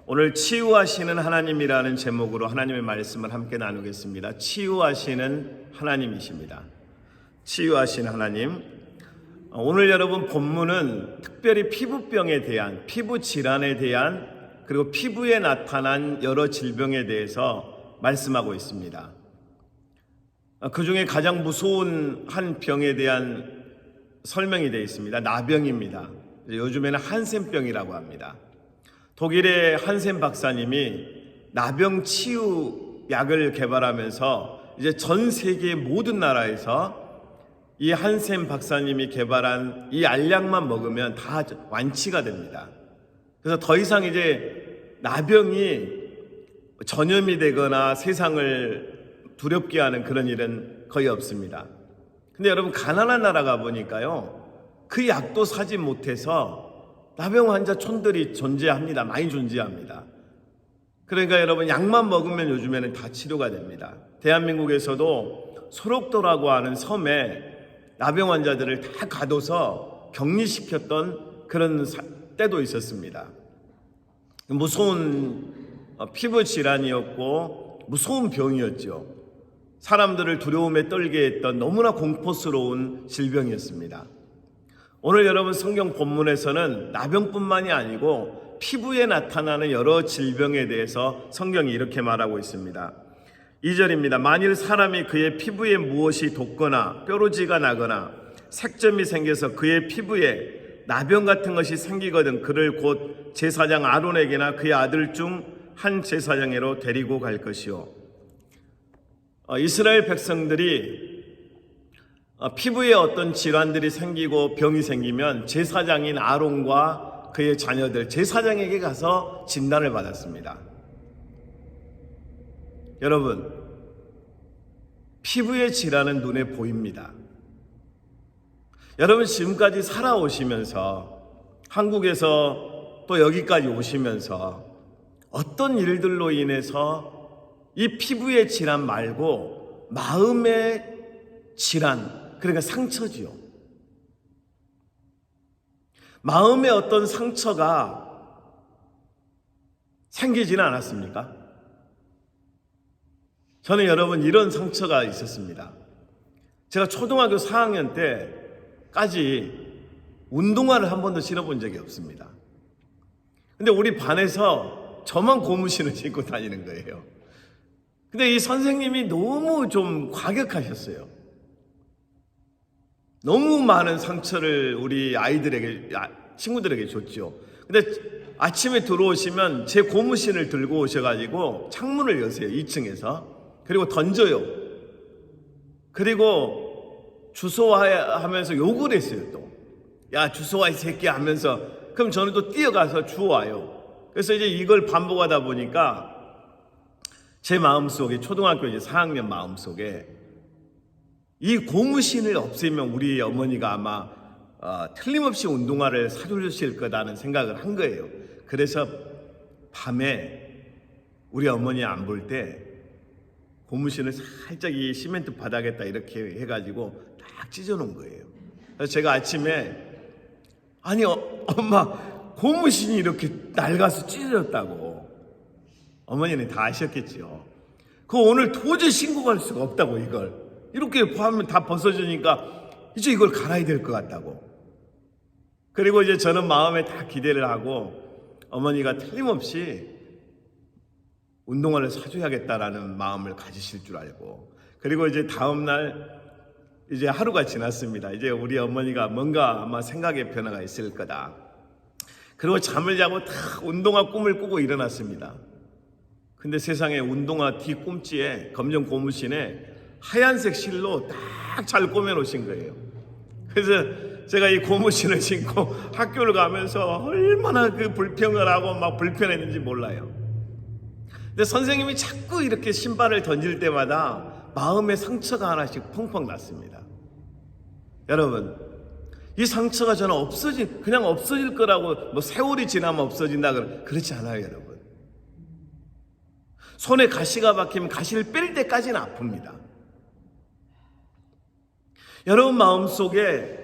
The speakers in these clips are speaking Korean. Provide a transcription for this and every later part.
오늘 치유하시는 하나님이라는 제목으로 하나님의 말씀을 함께 나누겠습니다. 치유하시는 하나님이십니다. 치유하시는 하나님. 오늘 여러분 본문은 특별히 피부병에 대한, 피부 질환에 대한, 그리고 피부에 나타난 여러 질병에 대해서 말씀하고 있습니다. 그 중에 가장 무서운 한 병에 대한 설명이 되어 있습니다. 나병입니다. 요즘에는 한센병이라고 합니다. 독일의 한센 박사님이 나병 치유 약을 개발하면서 이제 전 세계 모든 나라에서 이 한센 박사님이 개발한 이 알약만 먹으면 다 완치가 됩니다. 그래서 더 이상 이제 나병이 전염이 되거나 세상을 두렵게 하는 그런 일은 거의 없습니다. 근데 여러분, 가난한 나라가 보니까요, 그 약도 사지 못해서 나병 환자 촌들이 존재합니다. 많이 존재합니다. 그러니까 여러분, 약만 먹으면 요즘에는 다 치료가 됩니다. 대한민국에서도 소록도라고 하는 섬에 나병 환자들을 다 가둬서 격리시켰던 그런 때도 있었습니다. 무서운 피부 질환이었고 무서운 병이었죠. 사람들을 두려움에 떨게 했던 너무나 공포스러운 질병이었습니다. 오늘 여러분 성경 본문에서는 나병뿐만이 아니고 피부에 나타나는 여러 질병에 대해서 성경이 이렇게 말하고 있습니다. 2절입니다. 만일 사람이 그의 피부에 무엇이 돋거나 뾰루지가 나거나 색점이 생겨서 그의 피부에 나병 같은 것이 생기거든 그를 곧 제사장 아론에게나 그의 아들 중 한 제사장에로 데리고 갈 것이요. 이스라엘 백성들이 피부에 어떤 질환들이 생기고 병이 생기면 제사장인 아론과 그의 자녀들, 제사장에게 가서 진단을 받았습니다. 여러분, 피부의 질환은 눈에 보입니다. 여러분, 지금까지 살아오시면서 한국에서 또 여기까지 오시면서 어떤 일들로 인해서 이 피부의 질환 말고 마음의 질환, 그러니까 상처지요. 마음의 어떤 상처가 생기지는 않았습니까? 저는 여러분 이런 상처가 있었습니다. 제가 초등학교 4학년 때까지 운동화를 한 번도 신어본 적이 없습니다. 근데 우리 반에서 저만 고무신을 신고 다니는 거예요. 근데 이 선생님이 너무 좀 과격하셨어요. 너무 많은 상처를 우리 아이들에게, 친구들에게 줬죠. 근데 아침에 들어오시면 제 고무신을 들고 오셔가지고 창문을 여세요. 2층에서. 그리고 던져요. 그리고 주워와 하면서 욕을 했어요. 또 야, 주워와 이 새끼야 하면서. 그럼 저는 또 뛰어가서 주워와요. 그래서 이제 이걸 반복하다 보니까 제 마음속에, 초등학교 이제 4학년 마음속에 이 고무신을 없애면 우리 어머니가 아마 틀림없이 운동화를 사주실 거다는 생각을 한 거예요. 그래서 밤에 우리 어머니 안 볼 때 고무신을 살짝 이 시멘트 바닥에다 이렇게 해가지고 딱 찢어놓은 거예요. 그래서 제가 아침에 아니 엄마, 고무신이 이렇게 낡아서 찢어졌다고. 어머니는 다 아셨겠죠. 그거 오늘 도저히 신고 갈 수가 없다고. 이걸 이렇게 하면 다 벗어지니까 이제 이걸 갈아야 될 것 같다고. 그리고 이제 저는 마음에 다 기대를 하고 어머니가 틀림없이 운동화를 사줘야겠다라는 마음을 가지실 줄 알고. 그리고 이제 다음날 이제 하루가 지났습니다. 이제 우리 어머니가 뭔가 아마 생각의 변화가 있을 거다. 그리고 잠을 자고 딱 운동화 꿈을 꾸고 일어났습니다. 근데 세상에 운동화 뒤꿈치에 검정 고무신에 하얀색 실로 딱 잘 꿰매놓으신 거예요. 그래서 제가 이 고무신을 신고 학교를 가면서 얼마나 그 불평을 하고 막 불편했는지 몰라요. 근데 선생님이 자꾸 이렇게 신발을 던질 때마다 마음의 상처가 하나씩 펑펑 났습니다. 여러분, 이 상처가 저는 그냥 없어질 거라고, 뭐 세월이 지나면 없어진다 그렇지 않아요, 여러분. 손에 가시가 박히면 가시를 뺄 때까지는 아픕니다. 여러분 마음속에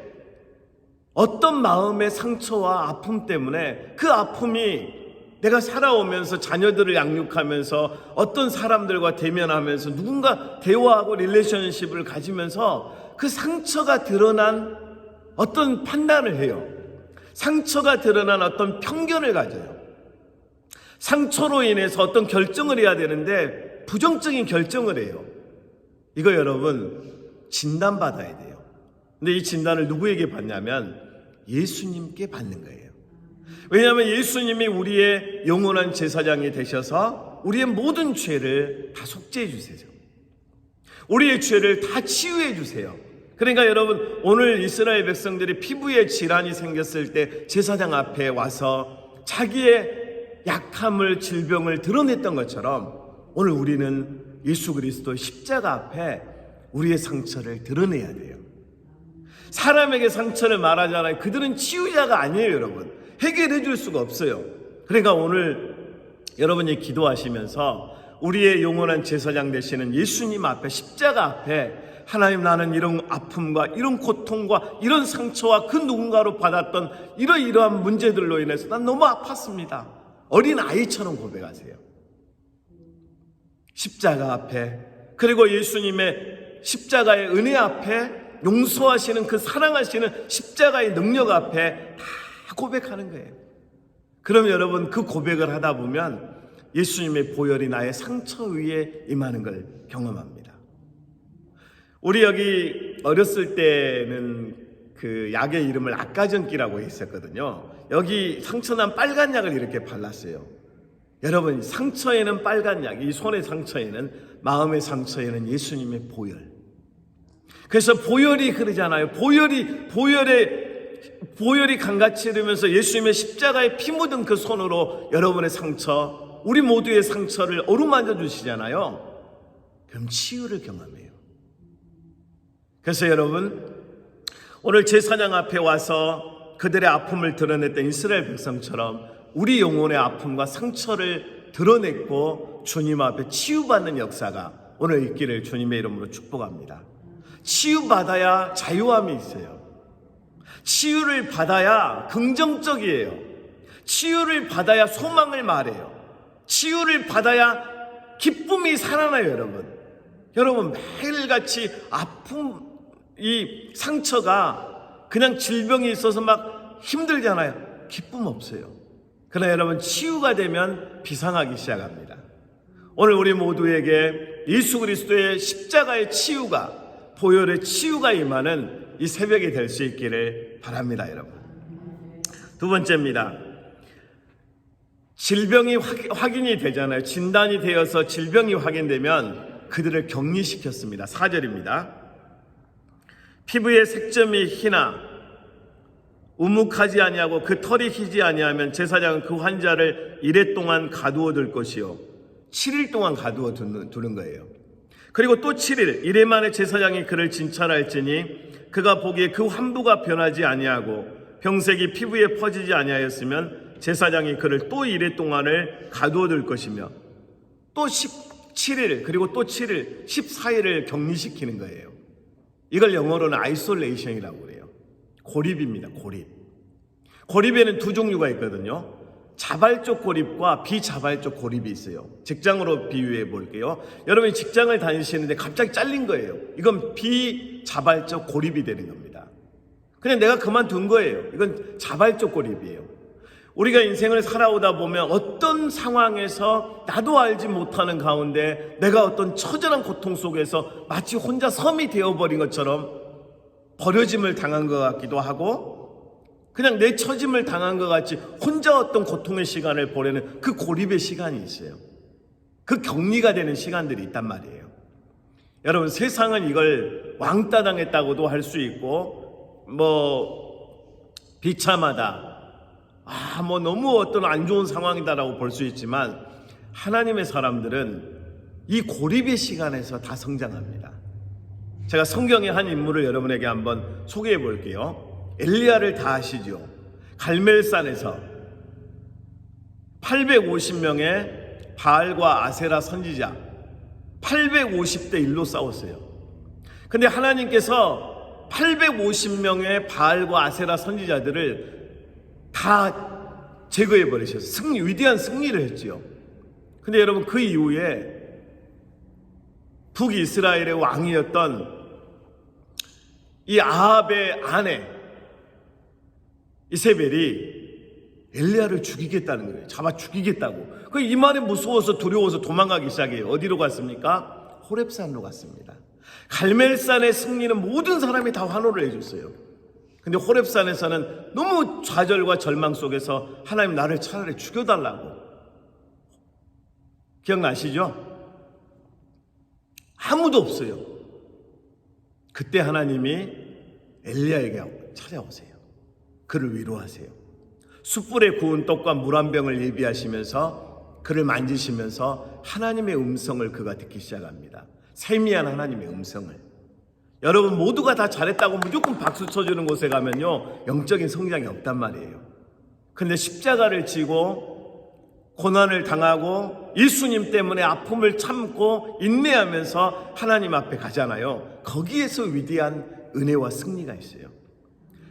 어떤 마음의 상처와 아픔 때문에 그 아픔이 내가 살아오면서 자녀들을 양육하면서 어떤 사람들과 대면하면서 누군가 대화하고 릴레이션십을 가지면서 그 상처가 드러난 어떤 판단을 해요. 상처가 드러난 어떤 편견을 가져요. 상처로 인해서 어떤 결정을 해야 되는데 부정적인 결정을 해요. 이거 여러분 진단받아야 돼요. 근데 이 진단을 누구에게 받냐면 예수님께 받는 거예요. 왜냐하면 예수님이 우리의 영원한 제사장이 되셔서 우리의 모든 죄를 다 속죄해 주세요. 우리의 죄를 다 치유해 주세요. 그러니까 여러분, 오늘 이스라엘 백성들이 피부에 질환이 생겼을 때 제사장 앞에 와서 자기의 약함을, 질병을 드러냈던 것처럼 오늘 우리는 예수 그리스도의 십자가 앞에 우리의 상처를 드러내야 돼요. 사람에게 상처를 말하잖아요. 그들은 치유자가 아니에요, 여러분. 해결해 줄 수가 없어요. 그러니까 오늘 여러분이 기도하시면서 우리의 영원한 제사장 되시는 예수님 앞에, 십자가 앞에 하나님, 나는 이런 아픔과 이런 고통과 이런 상처와 그 누군가로 받았던 이러이러한 문제들로 인해서 난 너무 아팠습니다. 어린 아이처럼 고백하세요. 십자가 앞에, 그리고 예수님의 십자가의 은혜 앞에, 용서하시는 그 사랑하시는 십자가의 능력 앞에 다 고백하는 거예요. 그럼 여러분, 그 고백을 하다 보면 예수님의 보혈이 나의 상처 위에 임하는 걸 경험합니다. 우리 여기 어렸을 때는 그 약의 이름을 악가전기라고 했었거든요. 여기 상처난 빨간 약을 이렇게 발랐어요. 여러분, 상처에는 빨간 약, 이 손의 상처에는, 마음의 상처에는 예수님의 보혈. 그래서 보혈이 흐르잖아요. 보혈이 강같이 흐르면서 예수님의 십자가에 피 묻은 그 손으로 여러분의 상처, 우리 모두의 상처를 어루만져 주시잖아요. 그럼 치유를 경험해요. 그래서 여러분, 오늘 제사장 앞에 와서 그들의 아픔을 드러냈던 이스라엘 백성처럼 우리 영혼의 아픔과 상처를 드러냈고 주님 앞에 치유받는 역사가 오늘 있기를 주님의 이름으로 축복합니다. 치유받아야 자유함이 있어요. 치유를 받아야 긍정적이에요. 치유를 받아야 소망을 말해요. 치유를 받아야 기쁨이 살아나요, 여러분. 여러분, 매일같이 아픔, 이 상처가 그냥 질병이 있어서 막 힘들잖아요. 기쁨 없어요. 그러나 여러분, 치유가 되면 비상하기 시작합니다. 오늘 우리 모두에게 예수 그리스도의 십자가의 치유가, 보혈의 치유가 임하는 이 새벽이 될 수 있기를 바랍니다, 여러분. 두 번째입니다. 질병이 확인이 되잖아요. 진단이 되어서 질병이 확인되면 그들을 격리시켰습니다. 4절입니다. 피부에 색점이 희나 우묵하지 아니하고 그 털이 희지 아니하면 제사장은 그 환자를 이레 동안 가두어 둘 것이요. 7일 동안 가두어 두는 거예요. 그리고 또 7일, 이레 만에 제사장이 그를 진찰할지니 그가 보기에 그 환부가 변하지 아니하고 병색이 피부에 퍼지지 아니하였으면 제사장이 그를 또 이레 동안을 가두어 둘 것이며 또 17일, 그리고 또 7일, 14일을 격리시키는 거예요. 이걸 영어로는 아이솔레이션이라고 그래요. 고립입니다. 고립에는 두 종류가 있거든요. 자발적 고립과 비자발적 고립이 있어요. 직장으로 비유해 볼게요. 여러분이 직장을 다니시는데 갑자기 잘린 거예요. 이건 비자발적 고립이 되는 겁니다. 그냥 내가 그만둔 거예요. 이건 자발적 고립이에요. 우리가 인생을 살아오다 보면 어떤 상황에서 나도 알지 못하는 가운데 내가 어떤 처절한 고통 속에서 마치 혼자 섬이 되어버린 것처럼 버려짐을 당한 것 같기도 하고 그냥 내 처짐을 당한 것 같이 혼자 어떤 고통의 시간을 보내는 그 고립의 시간이 있어요. 그 격리가 되는 시간들이 있단 말이에요. 여러분, 세상은 이걸 왕따 당했다고도 할 수 있고 비참하다, 너무 어떤 안 좋은 상황이다라고 볼 수 있지만 하나님의 사람들은 이 고립의 시간에서 다 성장합니다. 제가 성경의 한 인물을 여러분에게 한번 소개해 볼게요. 엘리야를 다 아시죠? 갈멜산에서 850명의 바알과 아세라 선지자 850대 1로 싸웠어요. 근데 하나님께서 850명의 바알과 아세라 선지자들을 다 제거해 버리셔서 위대한 승리를 했지요. 근데 여러분, 그 이후에 북이스라엘의 왕이었던 이 아합의 아내 이세벨이 엘리야를 죽이겠다는 거예요. 잡아 죽이겠다고. 이 말에 무서워서 두려워서 도망가기 시작해요. 어디로 갔습니까? 호렙산으로 갔습니다. 갈멜산의 승리는 모든 사람이 다 환호를 해줬어요. 근데 호렙산에서는 너무 좌절과 절망 속에서 하나님, 나를 차라리 죽여달라고. 기억나시죠? 아무도 없어요. 그때 하나님이 엘리야에게 찾아오세요. 그를 위로하세요. 숯불에 구운 떡과 물 한 병을 예비하시면서 그를 만지시면서 하나님의 음성을 그가 듣기 시작합니다. 세미한 하나님의 음성을. 여러분, 모두가 다 잘했다고 무조건 박수 쳐주는 곳에 가면요, 영적인 성장이 없단 말이에요. 근데 십자가를 지고 고난을 당하고 예수님 때문에 아픔을 참고 인내하면서 하나님 앞에 가잖아요. 거기에서 위대한 은혜와 승리가 있어요.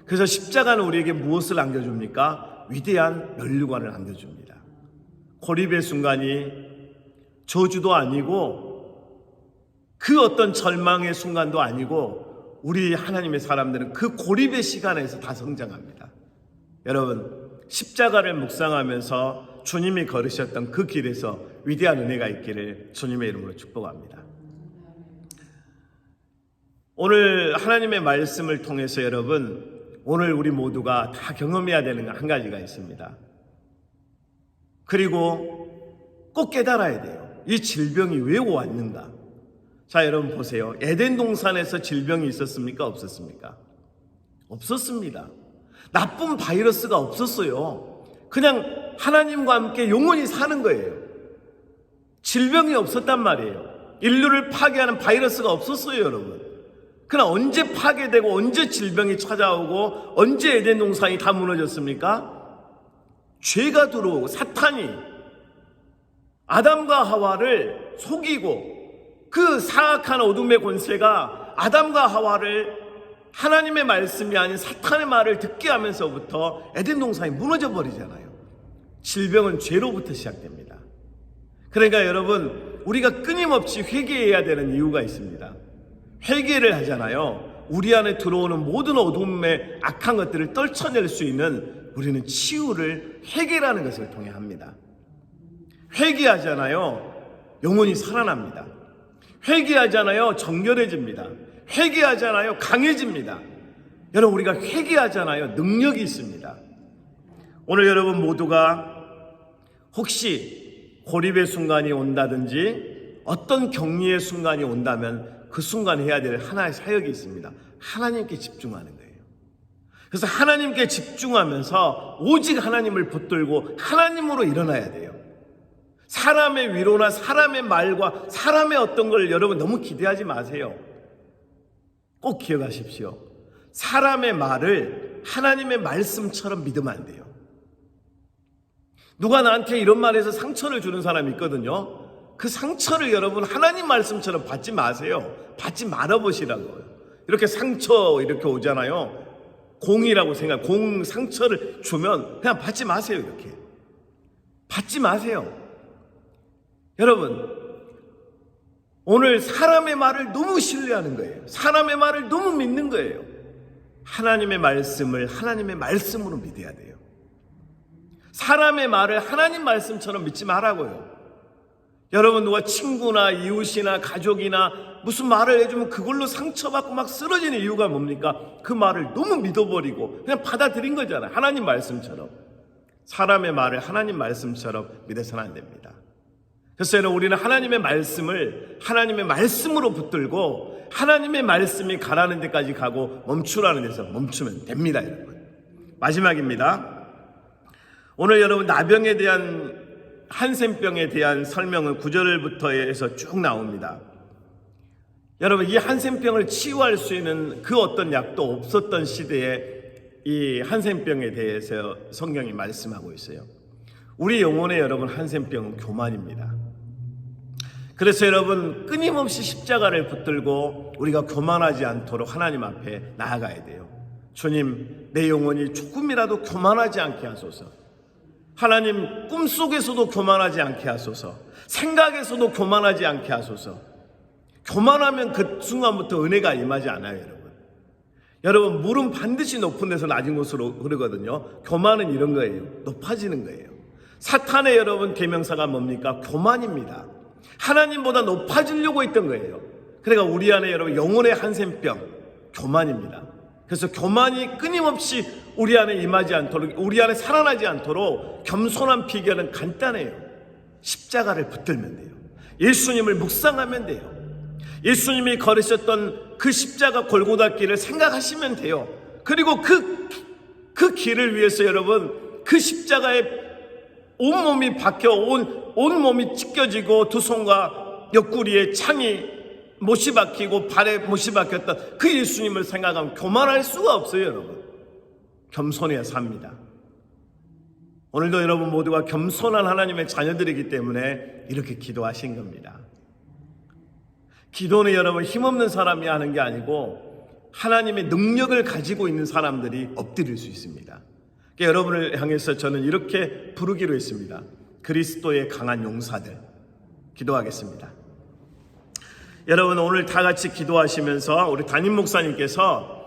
그래서 십자가는 우리에게 무엇을 안겨줍니까? 위대한 면류관을 안겨줍니다. 고립의 순간이 저주도 아니고 그 어떤 절망의 순간도 아니고, 우리 하나님의 사람들은 그 고립의 시간에서 다 성장합니다. 여러분, 십자가를 묵상하면서 주님이 걸으셨던 그 길에서 위대한 은혜가 있기를 주님의 이름으로 축복합니다. 오늘 하나님의 말씀을 통해서 여러분, 오늘 우리 모두가 다 경험해야 되는 한 가지가 있습니다. 그리고 꼭 깨달아야 돼요. 이 질병이 왜 왔는가? 자, 여러분 보세요. 에덴 동산에서 질병이 있었습니까? 없었습니까? 없었습니다. 나쁜 바이러스가 없었어요. 그냥 하나님과 함께 영원히 사는 거예요. 질병이 없었단 말이에요. 인류를 파괴하는 바이러스가 없었어요, 여러분. 그러나 언제 파괴되고 언제 질병이 찾아오고 언제 에덴 동산이 다 무너졌습니까? 죄가 들어오고 사탄이 아담과 하와를 속이고, 그 사악한 어둠의 권세가 아담과 하와를 하나님의 말씀이 아닌 사탄의 말을 듣게 하면서부터 에덴 동산이 무너져 버리잖아요. 질병은 죄로부터 시작됩니다. 그러니까 여러분, 우리가 끊임없이 회개해야 되는 이유가 있습니다. 회개를 하잖아요. 우리 안에 들어오는 모든 어둠의 악한 것들을 떨쳐낼 수 있는, 우리는 치유를 회개라는 것을 통해 합니다. 회개하잖아요. 영혼이 살아납니다. 회개하잖아요. 정결해집니다. 회개하잖아요. 강해집니다. 여러분, 우리가 회개하잖아요. 능력이 있습니다. 오늘 여러분 모두가 혹시 고립의 순간이 온다든지 어떤 격리의 순간이 온다면 그 순간 해야 될 하나의 사역이 있습니다. 하나님께 집중하는 거예요. 그래서 하나님께 집중하면서 오직 하나님을 붙들고 하나님으로 일어나야 돼요. 사람의 위로나 사람의 말과 사람의 어떤 걸 여러분 너무 기대하지 마세요. 꼭 기억하십시오. 사람의 말을 하나님의 말씀처럼 믿으면 안 돼요. 누가 나한테 이런 말해서 상처를 주는 사람이 있거든요. 그 상처를 여러분 하나님 말씀처럼 받지 마세요. 받지 말아보시라고요. 이렇게 상처 이렇게 오잖아요. 공이라고 공 상처를 주면 그냥 받지 마세요. 이렇게 받지 마세요. 여러분, 오늘 사람의 말을 너무 신뢰하는 거예요. 사람의 말을 너무 믿는 거예요. 하나님의 말씀을 하나님의 말씀으로 믿어야 돼요. 사람의 말을 하나님 말씀처럼 믿지 말라고요. 여러분, 누가 친구나 이웃이나 가족이나 무슨 말을 해주면 그걸로 상처받고 막 쓰러지는 이유가 뭡니까? 그 말을 너무 믿어버리고 그냥 받아들인 거잖아요. 하나님 말씀처럼. 사람의 말을 하나님 말씀처럼 믿어서는 안 됩니다. 그래서 우리는 하나님의 말씀을 하나님의 말씀으로 붙들고 하나님의 말씀이 가라는 데까지 가고 멈추라는 데서 멈추면 됩니다, 여러분. 마지막입니다. 오늘 여러분 나병에 대한 한센병에 대한 설명은 9절부터 해서 쭉 나옵니다. 여러분, 이 한센병을 치유할 수 있는 그 어떤 약도 없었던 시대에 이 한센병에 대해서 성경이 말씀하고 있어요. 우리 영혼의 여러분 한센병은 교만입니다. 그래서 여러분 끊임없이 십자가를 붙들고 우리가 교만하지 않도록 하나님 앞에 나아가야 돼요. 주님, 내 영혼이 조금이라도 교만하지 않게 하소서. 하나님 꿈속에서도 교만하지 않게 하소서. 생각에서도 교만하지 않게 하소서. 교만하면 그 순간부터 은혜가 임하지 않아요, 여러분. 여러분, 물은 반드시 높은 데서 낮은 곳으로 흐르거든요. 교만은 이런 거예요. 높아지는 거예요. 사탄의 여러분 계명사가 뭡니까? 교만입니다. 하나님보다 높아지려고 했던 거예요. 그러니까 우리 안에 여러분 영혼의 한센병, 교만입니다. 그래서 교만이 끊임없이 우리 안에 임하지 않도록, 우리 안에 살아나지 않도록 겸손한 비결은 간단해요. 십자가를 붙들면 돼요. 예수님을 묵상하면 돼요. 예수님이 걸으셨던 그 십자가 골고다 길을 생각하시면 돼요. 그리고 그 길을 위해서 여러분, 그 십자가에 온몸이 박혀, 온몸이 찢겨지고 두 손과 옆구리에 창이 못이 박히고 발에 못이 박혔던 그 예수님을 생각하면 교만할 수가 없어요, 여러분. 겸손해야 삽니다. 오늘도 여러분 모두가 겸손한 하나님의 자녀들이기 때문에 이렇게 기도하신 겁니다. 기도는 여러분 힘없는 사람이 하는 게 아니고 하나님의 능력을 가지고 있는 사람들이 엎드릴 수 있습니다. 여러분을 향해서 저는 이렇게 부르기로 했습니다. 그리스도의 강한 용사들. 기도하겠습니다. 여러분 오늘 다 같이 기도하시면서 우리 담임 목사님께서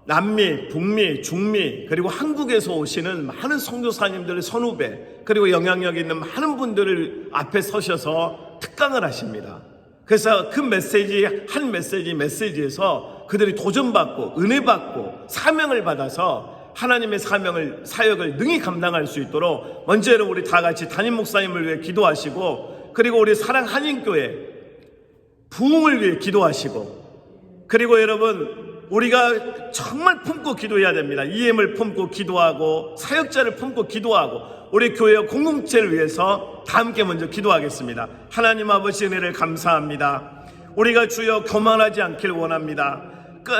남미, 북미, 중미 그리고 한국에서 오시는 많은 선교사님들 선후배 그리고 영향력 있는 많은 분들을 앞에 서셔서 특강을 하십니다. 그래서 그 메시지 한 메시지에서 그들이 도전받고 은혜받고 사명을 받아서 하나님의 사역을 능히 감당할 수 있도록 먼저 우리 다 같이 담임 목사님을 위해 기도하시고 그리고 우리 사랑 한인교회 부흥을 위해 기도하시고 그리고 여러분 우리가 정말 품고 기도해야 됩니다. EM을 품고 기도하고 사역자를 품고 기도하고 우리 교회와 공동체를 위해서 다 함께 먼저 기도하겠습니다. 하나님 아버지 은혜를 감사합니다. 우리가 주여 교만하지 않길 원합니다.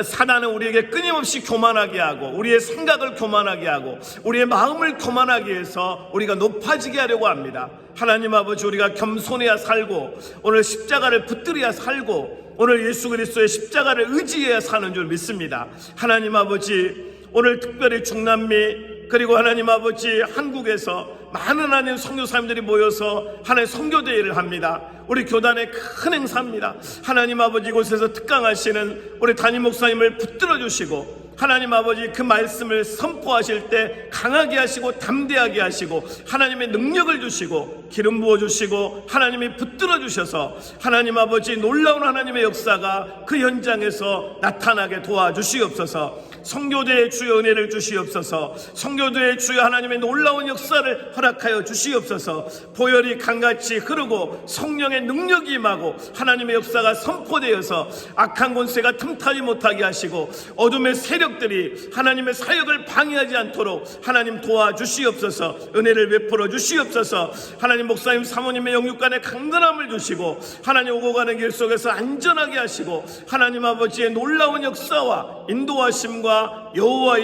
사단은 우리에게 끊임없이 교만하게 하고 우리의 생각을 교만하게 하고 우리의 마음을 교만하게 해서 우리가 높아지게 하려고 합니다. 하나님 아버지 우리가 겸손해야 살고 오늘 십자가를 붙들어야 살고 오늘 예수 그리스도의 십자가를 의지해야 사는 줄 믿습니다. 하나님 아버지 오늘 특별히 중남미 그리고 하나님 아버지 한국에서 많은 하나님 선교사님들이 모여서 하나님 선교대회를 합니다. 우리 교단의 큰 행사입니다. 하나님 아버지 이곳에서 특강하시는 우리 담임 목사님을 붙들어 주시고 하나님 아버지 그 말씀을 선포하실 때 강하게 하시고 담대하게 하시고 하나님의 능력을 주시고 기름 부어 주시고 하나님이 붙들어 주셔서 하나님 아버지 놀라운 하나님의 역사가 그 현장에서 나타나게 도와주시옵소서. 선교대의 주여 은혜를 주시옵소서. 선교대의 주여 하나님의 놀라운 역사를 허락하여 주시옵소서. 보혈이 강같이 흐르고 성령의 능력이 임하고 하나님의 역사가 선포되어서 악한 권세가 틈타지 못하게 하시고 어둠의 세력들이 하나님의 사역을 방해하지 않도록 하나님 도와주시옵소서. 은혜를 베풀어 주시옵소서. 하나님 목사님 사모님의 영육간에 강건함을 주시고 하나님 오고 가는 길 속에서 안전하게 하시고 하나님 아버지의 놀라운 역사와 인도하심과 여호와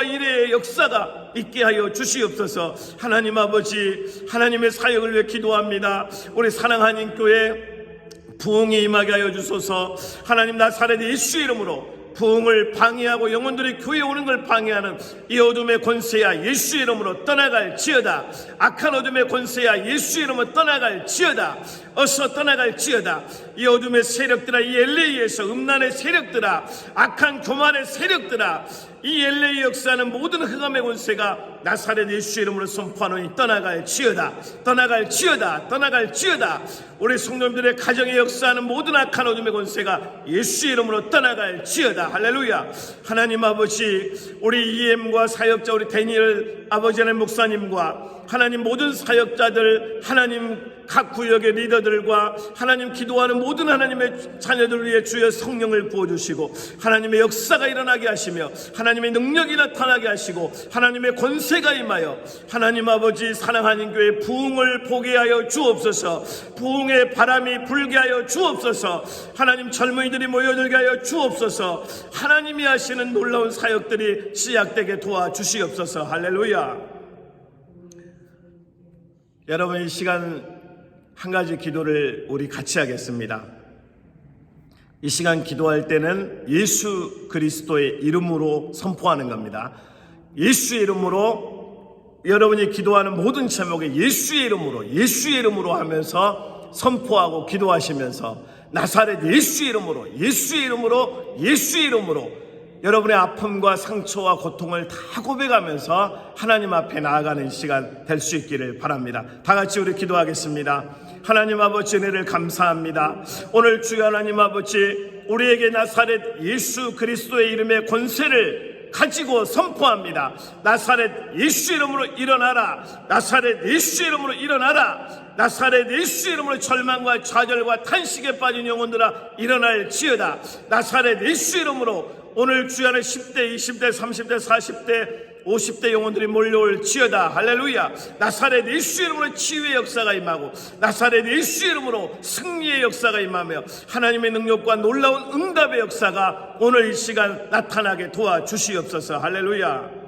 이레의 역사가 있게 하여 주시옵소서. 하나님 아버지 하나님의 사역을 위해 기도합니다. 우리 사랑 한인교회 부흥이 임하게 하여 주소서. 하나님 나사렛 예수 이름으로 부흥을 방해하고 영혼들이 교회에 오는 걸 방해하는 이 어둠의 권세야 예수 이름으로 떠나갈지어다. 악한 어둠의 권세야 예수 이름으로 떠나갈지어다. 어서 떠나갈지어다. 이 어둠의 세력들아, 이 LA에서 음란의 세력들아, 악한 교만의 세력들아, 이 LA 역사는 모든 흑암의 권세가 나사렛 예수 이름으로 선포하노니 떠나갈지어다. 떠나갈지어다. 떠나갈지어다. 우리 성도님들의 가정에 역사하는 모든 악한 어둠의 권세가 예수 이름으로 떠나갈지어다. 할렐루야. 하나님 아버지 우리 EM과 사역자 우리 데니엘 아버지 하나님 목사님과 하나님 모든 사역자들 하나님 각 구역의 리더들과 하나님 기도하는 모든 하나님의 자녀들 위해 주의 성령을 부어주시고 하나님의 역사가 일어나게 하시며 하나님의 능력이 나타나게 하시고 하나님의 권세가 임하여 하나님 아버지 사랑하는 교회 부흥을 보게 하여 주옵소서. 부흥의 바람이 불게 하여 주옵소서. 하나님 젊은이들이 모여들게 하여 주옵소서. 하나님이 하시는 놀라운 사역들이 시작되게 도와주시옵소서. 할렐루야. 여러분 이 시간 한 가지 기도를 우리 같이 하겠습니다. 이 시간 기도할 때는 예수 그리스도의 이름으로 선포하는 겁니다. 예수의 이름으로 여러분이 기도하는 모든 제목에 예수의 이름으로 하면서 선포하고 기도하시면서 나사렛 예수의 이름으로 여러분의 아픔과 상처와 고통을 다 고백하면서 하나님 앞에 나아가는 시간 될 수 있기를 바랍니다. 다 같이 우리 기도하겠습니다. 하나님 아버지, 은혜를 감사합니다. 오늘 주여 하나님 아버지, 우리에게 나사렛 예수 그리스도의 이름의 권세를 가지고 선포합니다. 나사렛 예수 이름으로 일어나라. 나사렛 예수 이름으로 일어나라. 나사렛 예수 이름으로 절망과 좌절과 탄식에 빠진 영혼들아 일어날지어다. 나사렛 예수 이름으로 오늘 주여 안에 10대, 20대, 30대, 40대, 50대 영혼들이 몰려올지어다. 할렐루야. 나사렛 예수 이름으로 치유의 역사가 임하고 나사렛 예수 이름으로 승리의 역사가 임하며 하나님의 능력과 놀라운 응답의 역사가 오늘 이 시간 나타나게 도와주시옵소서. 할렐루야.